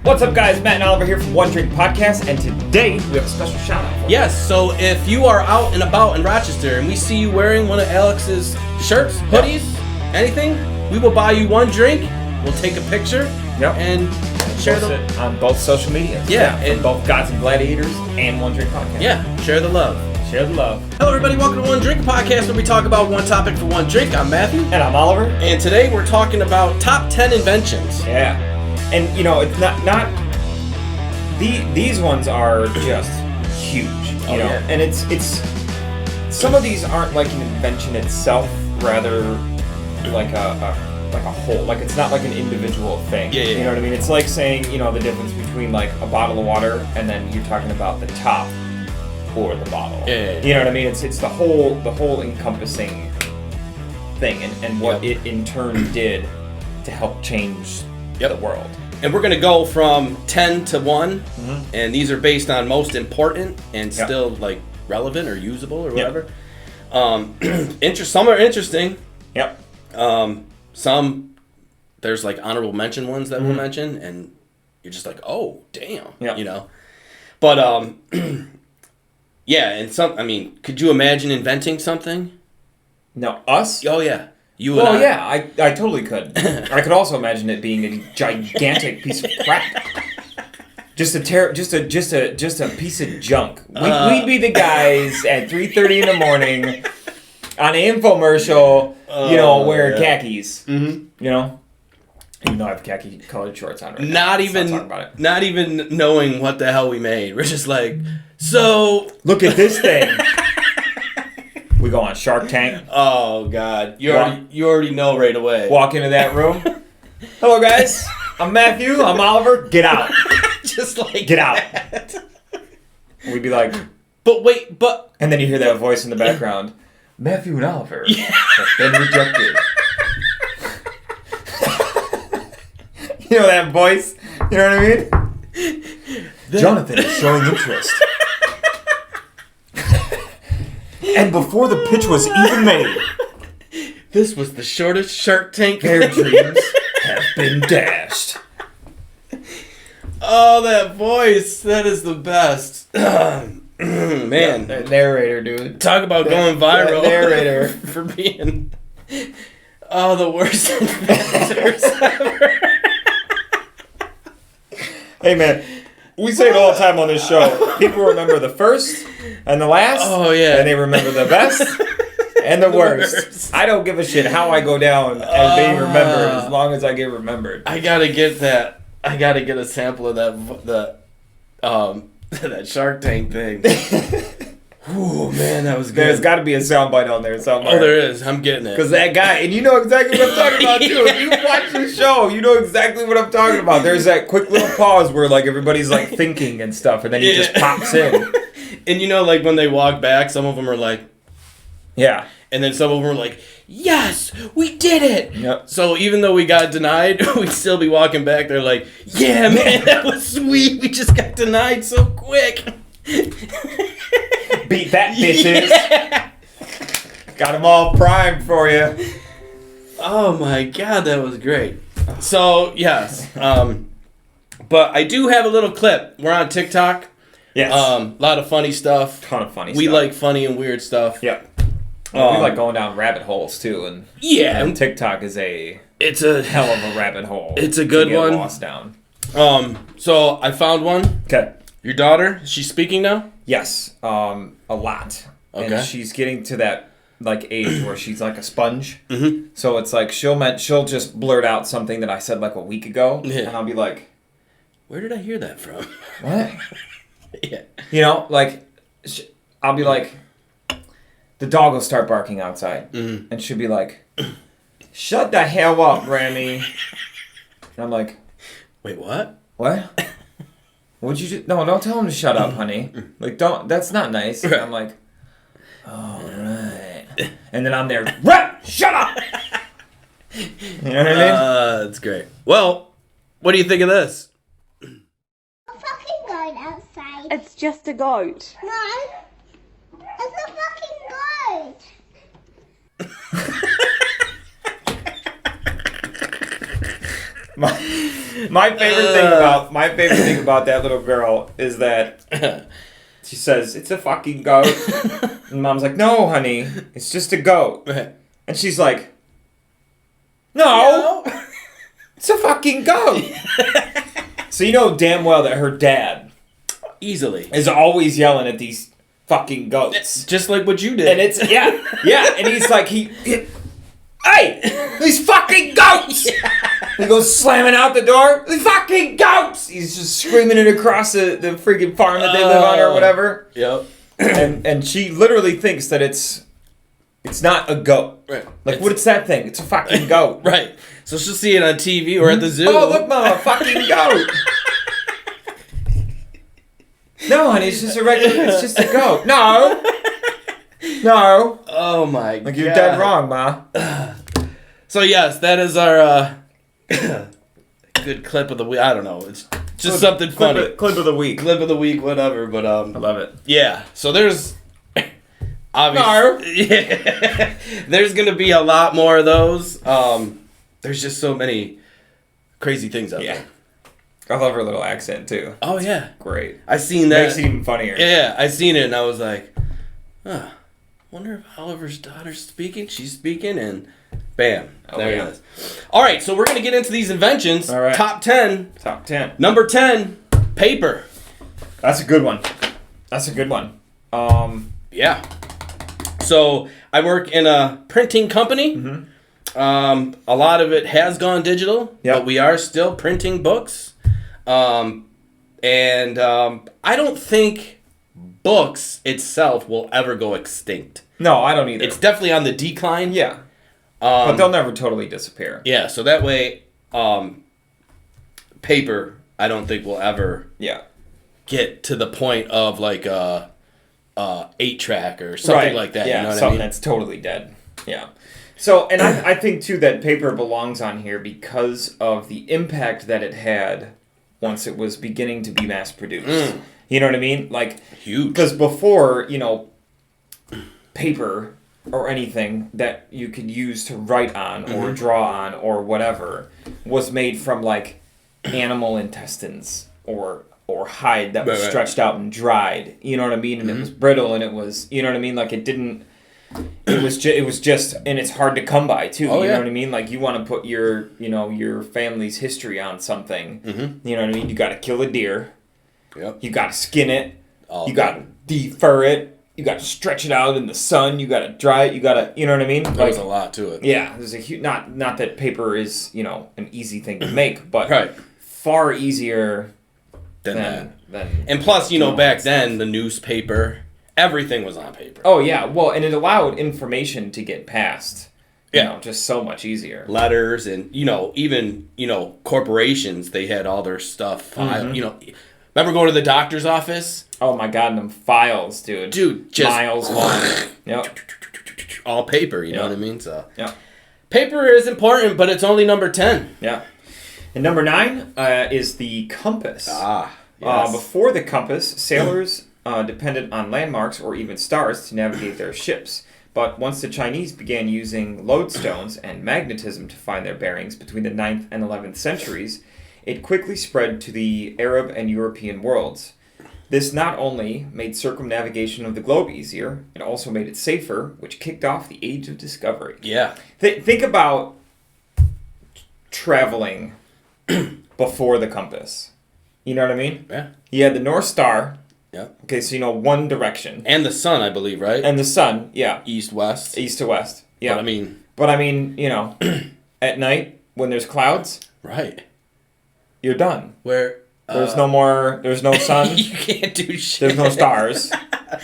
What's up, guys? Matt and Oliver here from One Drink Podcast, and today we have a special shout out for you. Yes, so if you are out and about in Rochester and we see you wearing one of Alex's shirts, hoodies, anything, we will buy you one drink, we'll take a picture, and share it on both social media. Yeah, and both Gods and Gladiators and One Drink Podcast. Yeah, share the love. Share the love. Hello, everybody. Welcome to One Drink Podcast, where we talk about one topic for one drink. I'm Matthew. And I'm Oliver. And today we're talking about top 10 inventions. Yeah. And, you know, it's not these ones are just huge, you know? Yeah. And it's some of these aren't like an invention itself, rather like a whole. Like, it's not like an individual thing. Yeah. You know what I mean? It's like saying, you know, the difference between like a bottle of water and then you're talking about the top or the bottle. Yeah. You know what I mean? It's the whole encompassing thing and what it in turn did to help change the world. And we're going to go from 10 to 1, and these are based on most important and still like relevant or usable or whatever. Some are interesting. Yep. Some there's like honorable mention ones that we'll mention, and you're just like, oh, damn, you know. But yeah, and some. I mean, could you imagine inventing something? No, us? Oh yeah. Well, yeah, I totally could. I could also imagine it being a gigantic piece of crap. Just a piece of junk. We'd be the guys at 3:30 in the morning on an infomercial, wearing khakis. Mm-hmm. You know, even though I have khaki colored shorts on right now. Not even knowing what the hell we made. We're just like, so look at this thing. We go on Shark Tank. Oh God, you already know right away. Walk into that room. Hello guys, I'm Matthew. I'm Oliver. Get out. Just like get out. We'd be like, but. And then you hear that voice in the background. Matthew and Oliver have been rejected. You know that voice? You know what I mean? Jonathan is showing interest. And before the pitch was even made, this was the shortest Shark Tank. Their dreams have been dashed. Oh, that voice. That is the best. Man. That narrator, dude. Talk about going viral. That narrator. For being the worst inventors ever. Hey, man. We say it all the time on this show. People remember the first and the last. Oh, yeah. And they remember the best and the worst. I don't give a shit how I go down as being remembered as long as I get remembered. I gotta get that. I gotta get a sample of that Shark Tank thing. Ooh, man, that was good. There's got to be a soundbite on there somewhere. Oh, there is. I'm getting it. Because that guy, and you know exactly what I'm talking about, too. If you watch the show, you know exactly what I'm talking about. There's that quick little pause where, like, everybody's, like, thinking and stuff, and then he just pops in. And you know, like, when they walk back, some of them are like... Yeah. And then some of them are like, yes, we did it! Yep. So even though we got denied, we'd still be walking back. They're like, yeah, man, that was sweet. We just got denied so quick. Beat that, bitches. Yeah. Got them all primed for you. Oh my God, that was great. So, yes. But I do have a little clip. We're on TikTok. Yes. A lot of funny stuff. Ton of funny stuff. We like funny and weird stuff. Yep. We like going down rabbit holes, too. And TikTok is it's a hell of a rabbit hole. It's a good one. Lost down. So I found one. Okay. Your daughter, she's speaking now? Yes, a lot. Okay. And she's getting to that like age where she's like a sponge. Mm-hmm. So it's like she'll just blurt out something that I said like a week ago, and I'll be like, "Where did I hear that from?" What? Yeah. You know, like I'll be like, the dog will start barking outside, and she'll be like, "Shut the hell up, Remy." And I'm like, "Wait, what? What? What'd you do? No, don't tell him to shut up, honey. Like, don't. That's not nice." And I'm like, all right. And then I'm there, shut up! You know what I mean? That's great. Well, what do you think of this? A fucking goat outside. It's just a goat. No, it's a fucking goat. My favorite thing about that little girl is that she says it's a fucking goat, and Mom's like, "No, honey, it's just a goat," and she's like, "No, it's a fucking goat." So you know damn well that her dad easily is always yelling at these fucking goats, just like what you did. and it's yeah, and he's like hey, these fucking goats! He goes slamming out the door. These fucking goats! He's just screaming it across the freaking farm that they live on or whatever. Yep. And she literally thinks that it's not a goat. Right. Like, what's that thing? It's a fucking goat. Right. So she'll see it on TV or at the zoo. Oh, look, Mama, fucking goat. No, honey, it's just a goat. No. No. Oh my god. Like, you're dead wrong, Ma. So yes, that is our good clip of the week. I don't know. It's just something funny. Clip of the week. Clip of the week, whatever. But I love it. Yeah. So there's obviously yeah, there's gonna be a lot more of those. There's just so many crazy things out there. I love her little accent too. Oh yeah. Great. I seen that. Makes it even funnier. Yeah, I seen it and I was like, huh. Wonder if Oliver's daughter's speaking. She's speaking, and bam, there it is. All right, so we're gonna get into these inventions. All right. Top 10. Top 10. Number 10, paper. That's a good one. Yeah. So I work in a printing company. Mm-hmm. A lot of it has gone digital, Yep. but we are still printing books. I don't think books itself will ever go extinct. No, I don't either. It's definitely on the decline. Yeah. But they'll never totally disappear. Yeah, so that way, paper, I don't think will ever get to the point of like a 8-track or something like that. Yeah, you know what something I mean? that's totally dead. Yeah. So, and I think too that paper belongs on here because of the impact that it had once it was beginning to be mass produced. You know what I mean? Like, huge. Because before, paper or anything that you could use to write on or draw on or whatever was made from like animal intestines or hide that was stretched out and dried. You know what I mean? And it was brittle and it was, you know what I mean? Like it didn't. It was just, and it's hard to come by too. You know what I mean? Like you want to put your family's history on something. You know what I mean? You got to kill a deer. Yep. You got to skin it. You got to defur it. You got to stretch it out in the sun. You got to dry it. You got to, you know what I mean? There's a lot to it. Yeah, there's a huge. Not that paper is an easy thing to make, but far easier than that. And plus, back then the newspaper, everything was on paper. Oh yeah, well, and it allowed information to get passed. Just so much easier. Letters and even corporations, they had all their stuff filed. Remember going to the doctor's office? Oh my god, them files, dude. Just miles long. Yep. All paper, you know what I mean? So paper is important, but it's only number 10. Yeah. And number 9 is the compass. Yes. Before the compass, sailors depended on landmarks or even stars to navigate their ships. But once the Chinese began using lodestones and magnetism to find their bearings between the 9th and 11th centuries, it quickly spread to the Arab and European worlds. This not only made circumnavigation of the globe easier, it also made it safer, which kicked off the Age of Discovery. Yeah. Think about traveling before the compass. You know what I mean? Yeah. You had the North Star. Yeah. Okay, so one direction. And the sun, I believe, right? And the sun, yeah. East, west. East to west. Yeah. But I mean, at night when there's clouds, right. You're done. Where there's no sun. You can't do shit. There's no stars.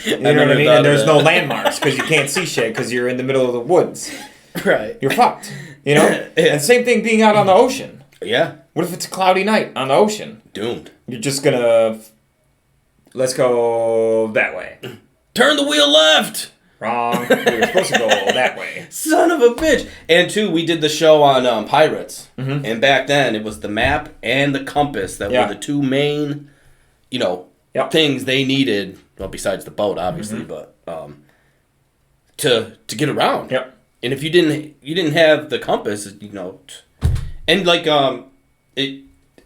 You know what I mean? And there's no landmarks because you can't see shit because you're in the middle of the woods. Right. You're fucked. And same thing being out on the ocean. Yeah. What if it's a cloudy night on the ocean? Doomed. You're just gonna let's go that way. Turn the wheel left. Wrong. We were supposed to go that way. Son of a bitch. And two, we did the show on pirates. And back then, it was the map and the compass that were the two main, things they needed. Well, besides the boat, obviously, but to get around. Yep. And if you didn't have the compass, and like it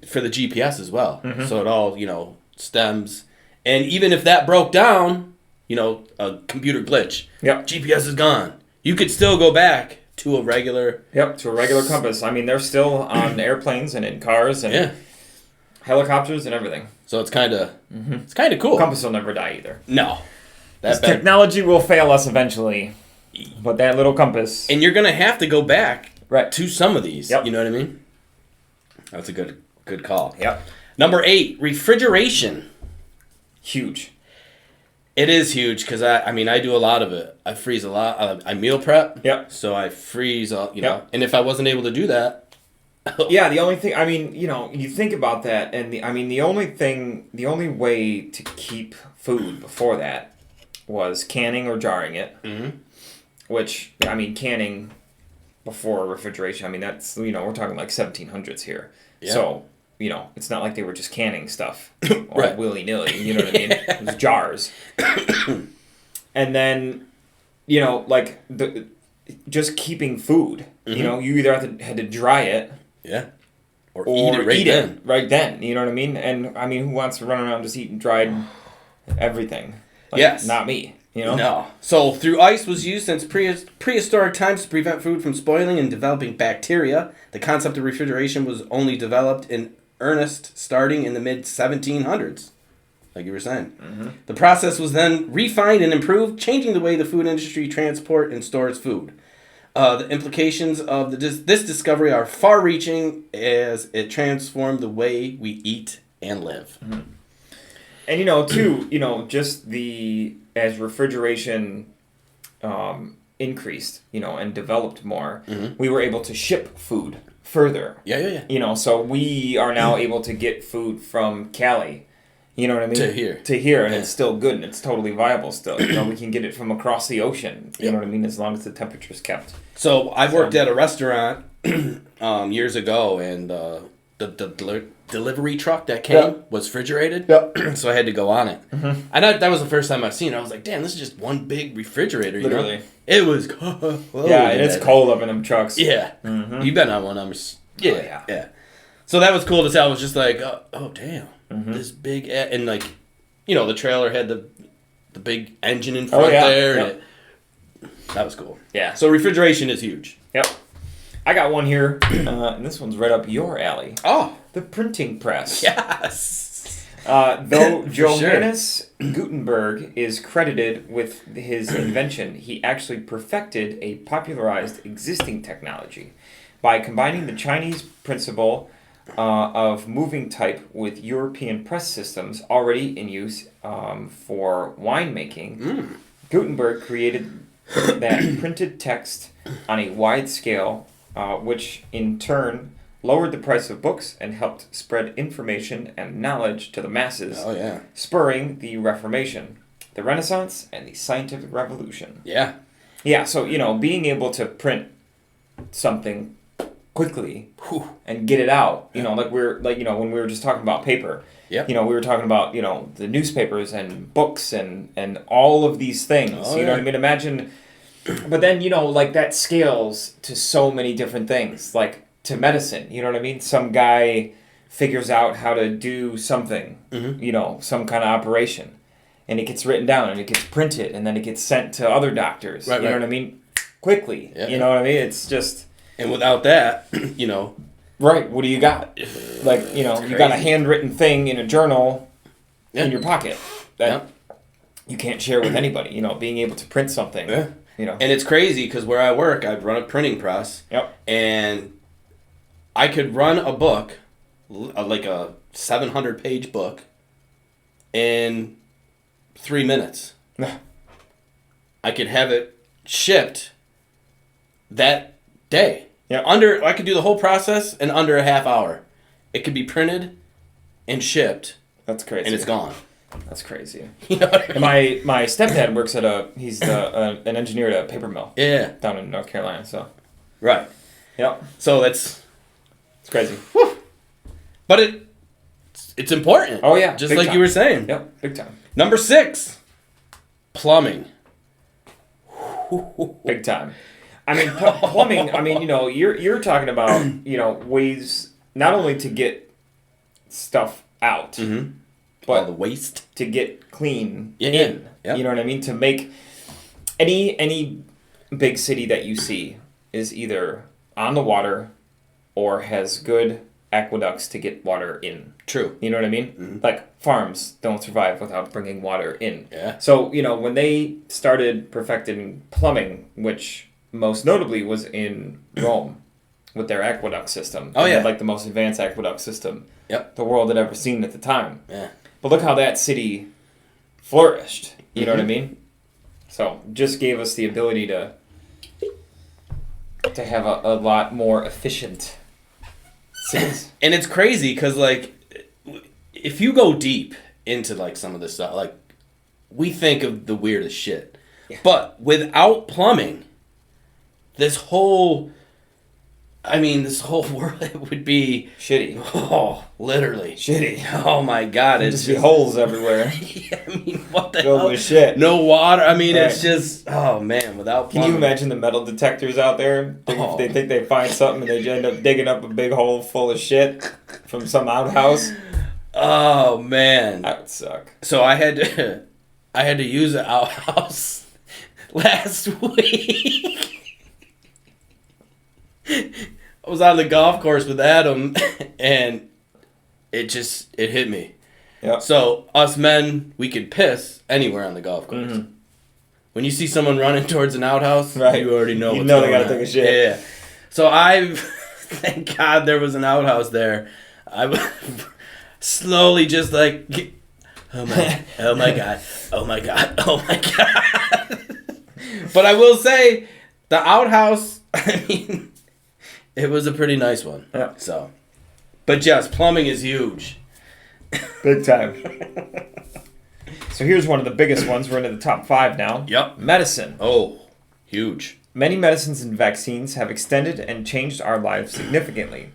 for the GPS as well. Mm-hmm. So it all, stems. And even if that broke down, a computer glitch, GPS is gone. You could still go back to a regular... to a regular compass. I mean, they're still on airplanes and in cars and helicopters and everything. So it's kind of it's kind of cool. Compass will never die either. No. Technology will fail us eventually. But that little compass... And you're going to have to go back to some of these. Yep. You know what I mean? That's a good call. Yep. Number 8, refrigeration. Huge. It is huge because I do a lot of it. I freeze a lot. I meal prep. Yep. So I freeze, and if I wasn't able to do that. Yeah, the only thing, you think about that, and the only way to keep food before that was canning or jarring it. Mm-hmm. Which, canning before refrigeration, that's, we're talking like 1700s here. Yeah. So, it's not like they were just canning stuff all willy-nilly, you know what I mean? It was jars. And then, just keeping food. Mm-hmm. You either had to dry it. Yeah. Or eat it right then, you know what I mean? And, who wants to run around just eating dried everything? Yes. Not me. No. So, through ice was used since prehistoric times to prevent food from spoiling and developing bacteria. The concept of refrigeration was only developed in earnest starting in the mid-1700s, like you were saying. Mm-hmm. The process was then refined and improved, changing the way the food industry transports and stores food. The implications of this discovery are far-reaching as it transformed the way we eat and live. Mm-hmm. And, just as refrigeration increased, and developed more, mm-hmm. we were able to ship food further. Yeah. So we are now able to get food from Cali, you know what I mean? To here, and it's still good, and it's totally viable still. We can get it from across the ocean, you know what I mean, as long as the temperature's kept. So I worked at a restaurant years ago, and the delivery truck that came was refrigerated, so I had to go on it. Mm-hmm. And that was the first time I've seen it. I was like, damn, this is just one big refrigerator. Literally. It was cold. Yeah, and it's cold up in them trucks. Yeah. Mm-hmm. You've been on one of them. Yeah. So that was cool to see. I was just like, oh damn. Mm-hmm. This big... And the trailer had the big engine in front there. Yep. And that was cool. Yeah. So refrigeration is huge. Yep. I got one here, and this one's right up your alley. Oh. The printing press. Yes. Though Johannes Gutenberg is credited with his invention, he actually perfected a popularized existing technology by combining the Chinese principle of moving type with European press systems already in use for winemaking. Mm. Gutenberg created that printed text on a wide scale, which in turn lowered the price of books and helped spread information and knowledge to the masses, spurring the Reformation, the Renaissance, and the Scientific Revolution. Yeah. Yeah, so, being able to print something quickly and get it out, when we were just talking about paper, we were talking about, the newspapers and books and all of these things, know what I mean? Imagine, but then, that scales to so many different things, to medicine, you know what I mean? Some guy figures out how to do something, mm-hmm. Some kind of operation, and it gets written down and it gets printed and then it gets sent to other doctors, know what I mean? Quickly, you know what I mean? It's just... And without that, Right, what do you got? You got a handwritten thing in a journal in your pocket that you can't share with anybody, being able to print something, And it's crazy because where I work, I run a printing press, and I could run a book, like a 700-page book, in 3 minutes. I could have it shipped that day. Yeah. I could do the whole process in under a half hour. It could be printed and shipped. That's crazy. And it's gone. That's crazy. You know what I mean? My stepdad works at he's an engineer at a paper mill. Yeah. Down in North Carolina, so. Right. Yep. So it's crazy. Whew. But it's important. Oh yeah. Just like time. You were saying. Yep. Big time. Number 6. Plumbing. Big time. Plumbing, you're talking about, ways not only to get stuff out, but all the waste to get clean in. Yep. You know what I mean? To make any big city that you see is either on the water or has good aqueducts to get water in. True. You know what I mean? Like farms don't survive without bringing water in. Yeah. So, when they started perfecting plumbing, which most notably was in Rome with their aqueduct system. Oh, they yeah. had, like, the most advanced aqueduct system the world had ever seen at the time. Yeah. But look how that city flourished. You know what I mean? So, just gave us the ability to have a lot more efficient cities. And it's crazy because, like, if you go deep into, like, some of this stuff, like, we think of the weirdest shit. Yeah. But without plumbing, this whole world would be... shitty. Oh, literally. Shitty. Oh, my God. It'd just be holes everywhere. Yeah, I mean, what the filled hell? with shit. No water. I mean, Right. It's just... Oh, man, without plumbing. Can you imagine the metal detectors out there? They think they find something and they end up digging up a big hole full of shit from some outhouse. Oh, man. That would suck. So I had to use an outhouse last week. I was on the golf course with Adam, and it hit me. Yep. So us men, we could piss anywhere on the golf course. When you see someone running towards an outhouse, right. you already know. You what's know they going gotta on. take a shit. Yeah. So thank God there was an outhouse there. I was slowly just like, oh my God, oh my God, oh my God. But I will say, the outhouse, I mean, it was a pretty nice one. Yeah. So, but yes, plumbing is huge. Big time. So here's one of the biggest ones. We're into the top 5 now. Yep. Medicine. Oh, huge. Many medicines and vaccines have extended and changed our lives significantly.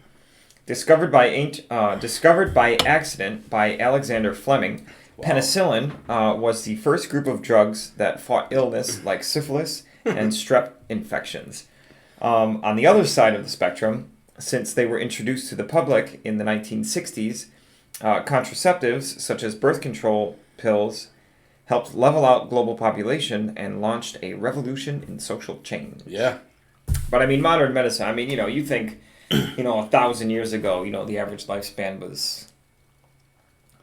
Discovered by accident by Alexander Fleming, penicillin was the first group of drugs that fought illness like syphilis and strep infections. On the other side of the spectrum, since they were introduced to the public in the 1960s, contraceptives such as birth control pills helped level out global population and launched a revolution in social change. Yeah. But I mean, modern medicine, I mean, you think, 1,000 years ago, the average lifespan was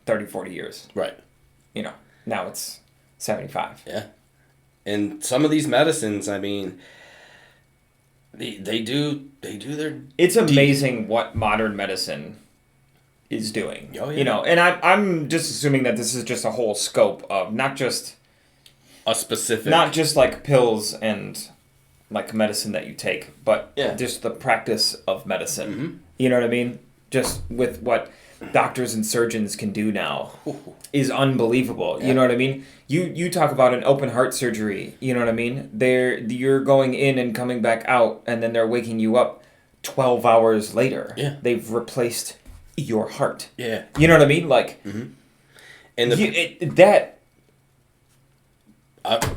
30, 40 years. Right. Now it's 75. Yeah. And some of these medicines, I mean, they do their... It's amazing what modern medicine is doing. Oh, yeah. And I'm just assuming that this is just a whole scope of not just a specific... Not just like pills and like medicine that you take, but yeah. just the practice of medicine. You know what I mean? Just with what doctors and surgeons can do now is unbelievable. Yeah. You know what I mean? You talk about an open heart surgery, you know what I mean? You're going in and coming back out, and then they're waking you up 12 hours later. Yeah. They've replaced your heart. Yeah. You know what I mean? Like, and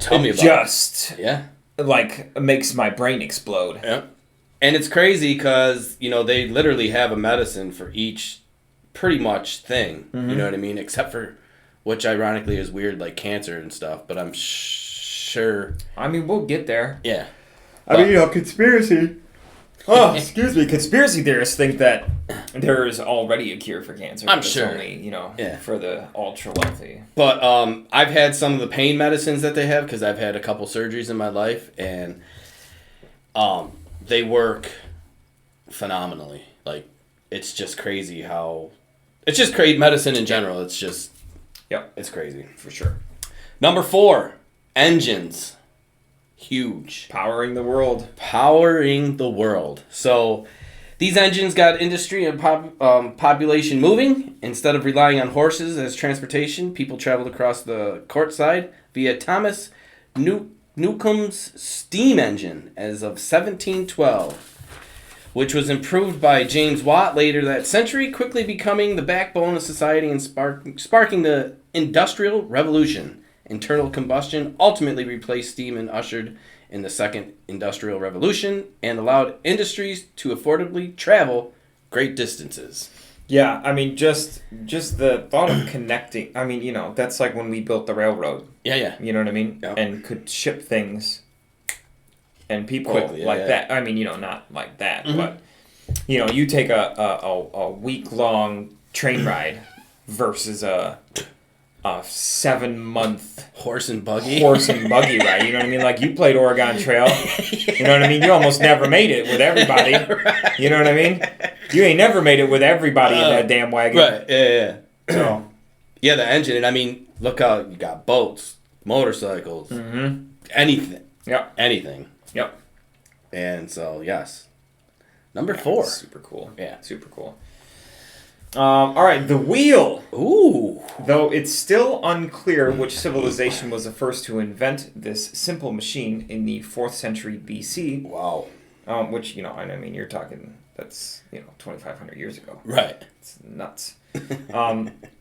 tell me about just it. Yeah. Like makes my brain explode. Yeah. And it's crazy because, they literally have a medicine for each pretty much thing. You know what I mean? Except for, which ironically is weird, like cancer and stuff. But I'm sure. I mean, we'll get there. Yeah. I mean, conspiracy. Oh, excuse me. Conspiracy theorists think that there is already a cure for cancer. I'm sure. Only, for the ultra wealthy. But I've had some of the pain medicines that they have because I've had a couple surgeries in my life, and they work phenomenally. Like, it's just crazy how... It's just great medicine in general. It's just... Yep. It's crazy. For sure. Number 4, engines. Huge. Powering the world. Powering the world. So, these engines got industry and population moving. Instead of relying on horses as transportation, people traveled across the courtside via Thomas Newcomb's steam engine as of 1712, which was improved by James Watt later that century, quickly becoming the backbone of society and sparking the Industrial Revolution. Internal combustion ultimately replaced steam and ushered in the Second Industrial Revolution and allowed industries to affordably travel great distances. Yeah, I mean, just the thought of connecting. I mean, that's like when we built the railroad. Yeah. You know what I mean? Yeah. And could ship things and people quickly, that. I mean, not like that, Mm-hmm. but you take a week-long train ride versus a 7-month horse and buggy ride. You know what I mean? Like, you played Oregon Trail. You know what I mean? You almost never made it with everybody. Right. You know what I mean? You ain't never made it with everybody in that damn wagon. Right. Yeah. So, yeah, the engine. And I mean, look how you got boats, motorcycles, anything. Yep. Anything. Yep. And so, yes. Number 4. Super cool. Yeah. Super cool. All right, the wheel. Ooh. Though it's still unclear which civilization was the first to invent this simple machine in the 4th century BC. Wow. Which, I mean, you're talking, that's, 2,500 years ago. Right. It's nuts.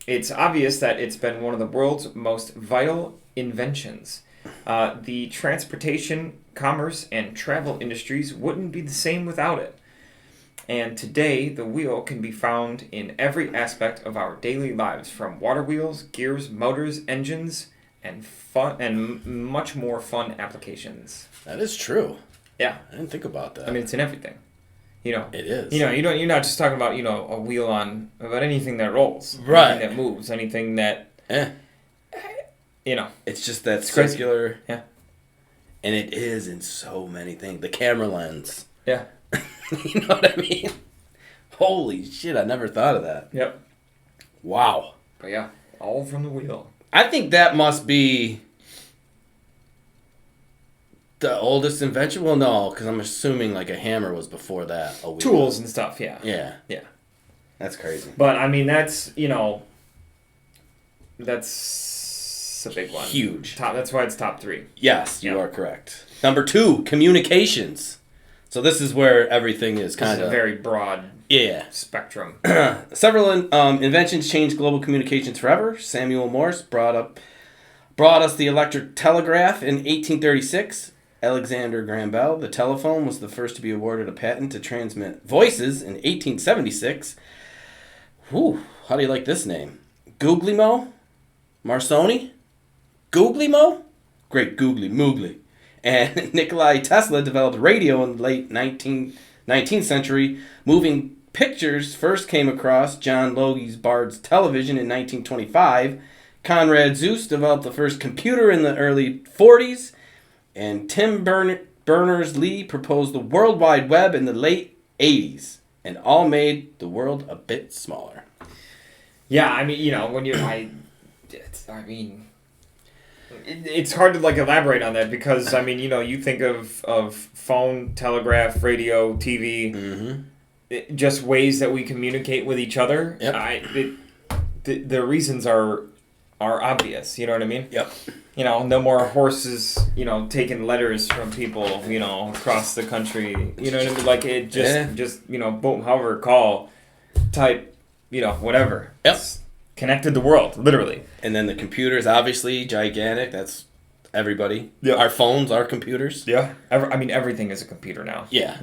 It's obvious that it's been one of the world's most vital inventions. The transportation, commerce, and travel industries wouldn't be the same without it. And today, the wheel can be found in every aspect of our daily lives, from water wheels, gears, motors, engines, and much more fun applications. That is true. Yeah. I didn't think about that. I mean, it's in everything. It is. You're not just talking about, a wheel about anything that rolls. Right. Anything that moves, anything that, It's just that crazy. circular. Yeah. And it is in so many things. The camera lens. Yeah. You know what I mean? Holy shit, I never thought of that. Yep. Wow. But yeah, all from the wheel. I think that must be the oldest invention. Well, no, because I'm assuming like a hammer was before that. A wheel. Tools and stuff, yeah. Yeah. Yeah. That's crazy. But, I mean, that's a big one. Huge. That's why it's top 3. Yes, you are correct. Number 2, communications. So this is where everything is kind of a very broad spectrum. Several inventions changed global communications forever. Samuel Morse brought us the electric telegraph in 1836. Alexander Graham Bell, the telephone, was the first to be awarded a patent to transmit voices in 1876. Whew, how do you like this name? Guglielmo Marconi? Guglielmo? Great googly moogly. And Nikola Tesla developed radio in the late 19th century. Moving pictures first came across John Logie Bard's television in 1925. Conrad Zuse developed the first computer in the early 40s. And Tim Berners-Lee proposed the World Wide Web in the late 80s. And all made the world a bit smaller. Yeah, I mean, when it's hard to elaborate on that because you think of phone, telegraph, radio, TV, just ways that we communicate with each other. Yep. The reasons are obvious. You know what I mean? Yep. No more horses. Taking letters from people. Across the country. You know what I mean? Like it just boom, however, call, type, whatever. Yep. It's connected the world, literally. And then the computers, obviously, gigantic. That's everybody. Yeah. Our phones are computers. Yeah. Everything is a computer now. Yeah.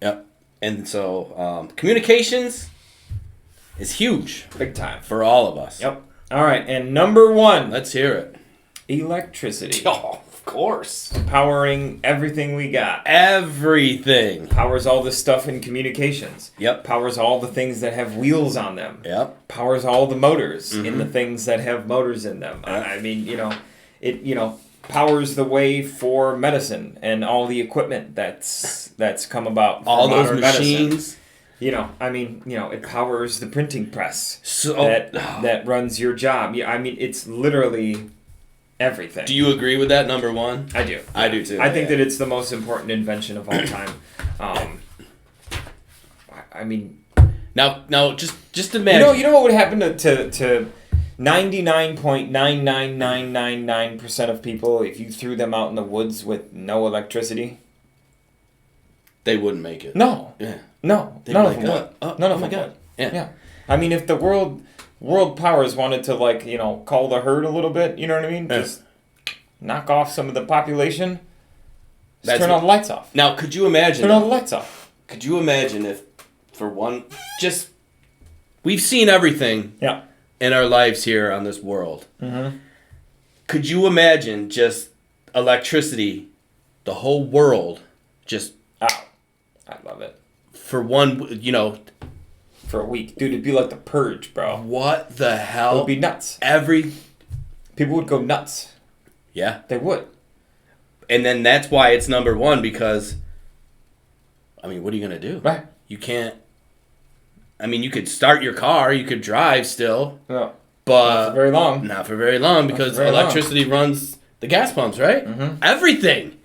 Yep. And so, communications is huge. Big time. For all of us. Yep. All right. And number 1. Let's hear it. Electricity. Oh, of course. Powering everything we got. Everything. Powers all the stuff in communications. Yep. Powers all the things that have wheels on them. Yep. Powers all the motors in the things that have motors in them. Yep. It powers the way for medicine and all the equipment that's come about. All those machines. It powers the printing press So that runs your job. Yeah, it's literally everything. Do you agree with that, number 1? I do. I do too. I think that it's the most important invention of all time. Now, just imagine. You know what would happen to 99.99999% of people if you threw them out in the woods with no electricity? They wouldn't make it. No. Yeah. No. They'd None be of them like, would. None of them would. Yeah. If the world powers wanted to call the herd a little bit, you know what I mean? Yeah. Just knock off some of the population. Just turn all the lights off. Now, could you imagine? Turn all the lights off. Could you imagine if for one, just we've seen everything in our lives here on this world. Mm-hmm. Could you imagine just electricity, the whole world, just... Oh, I love it. For one, For a week. Dude, it'd be like the purge, bro. What the hell? It would be nuts. People would go nuts. Yeah. They would. And then that's why it's number one, because, what are you going to do? Right. You can't... you could start your car, you could drive still. Yeah. But... Not for very long. Not for very long, because electricity runs the gas pumps, right? Mm-hmm. Everything.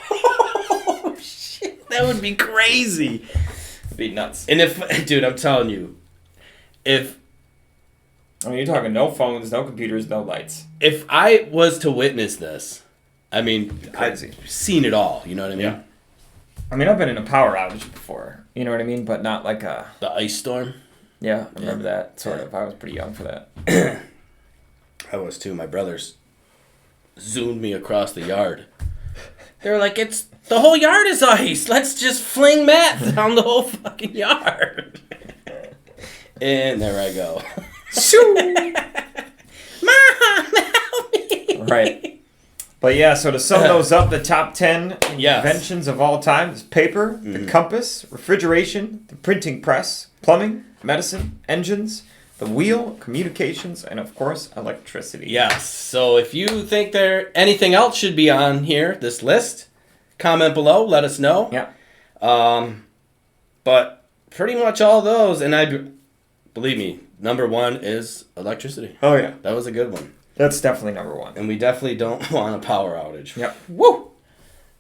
Oh, shit. That would be crazy. It'd be nuts. And dude, I'm telling you, you're talking no phones, no computers, no lights. If I was to witness this, crazy. I've seen it all, you know what I mean? Yeah. I've been in a power outage before, you know what I mean? But not like a... The ice storm? Yeah, I remember that, sort of. I was pretty young for that. I was too. My brothers zoomed me across the yard. They were like, the whole yard is ice. Let's just fling meth down the whole fucking yard. And there I go. Shoo! Mom, help me! Right. But yeah, so to sum those up, the top 10 inventions of all time is paper, the compass, refrigeration, the printing press, plumbing, medicine, engines, the wheel, communications, and of course, electricity. Yes. So if you think anything else should be on here, this list, comment below, let us know. Yeah. But pretty much all those, and believe me, number one is electricity. Oh yeah. That was a good one. That's definitely number one. And we definitely don't want a power outage. Yep. Woo!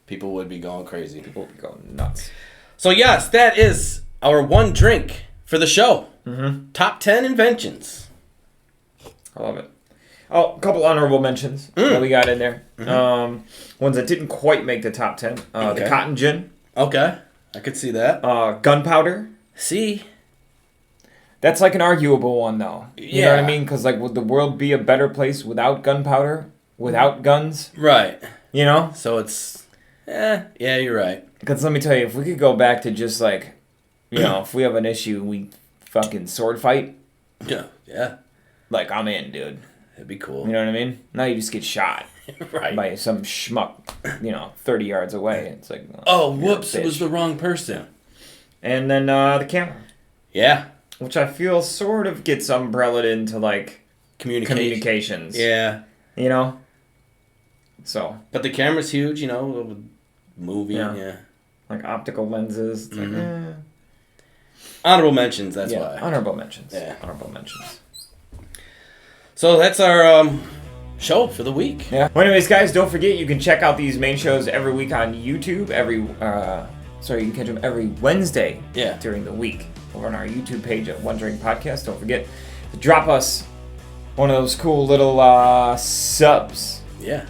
People would be going crazy. People would be going nuts. So yes, that is our one drink for the show. Mm-hmm. Top 10 inventions. I love it. Oh, a couple honorable mentions that we got in there. Mm-hmm. Ones that didn't quite make the top 10. The cotton gin. Okay. I could see that. Gunpowder. See? That's like an arguable one, though. You know what I mean? Because, would the world be a better place without gunpowder? Without guns? Right. You know? So it's... yeah, you're right. Because let me tell you, if we could go back to just, if we have an issue, we fucking sword fight. Yeah. I'm in, dude. That'd be cool. You know what I mean? Now you just get shot. Right. By some schmuck, 30 yards away. It's like... Oh, whoops, it was the wrong person. And then the camera. Yeah. Which I feel sort of gets umbrellaed into, communications. Yeah. You know? So. But the camera's huge, movie, yeah. Like optical lenses. It's Honorable mentions, that's why. Honorable mentions. Yeah. Honorable mentions. So that's our show for the week. Yeah. Well, anyways, guys, don't forget you can check out these main shows every week on YouTube. You can catch them every Wednesday during the week over on our YouTube page at One Drink Podcast. Don't forget to drop us one of those cool little subs. Yeah.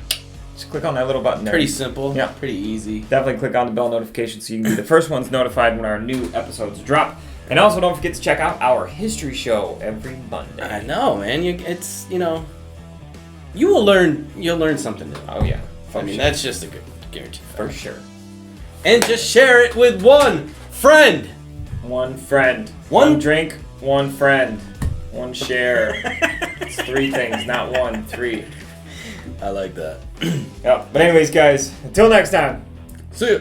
Just click on that little button there. Pretty simple. Yeah. Pretty easy. Definitely click on the bell notification so you can be the first ones notified when our new episodes drop. And also don't forget to check out our history show every Monday. I know, man. You'll learn something new. Oh yeah. That's just a good guarantee. For sure. And just share it with one friend. One friend. One drink, one friend. One share. It's 3 things, not 1, 3. I like that. Yeah. But anyways, guys, until next time. See ya.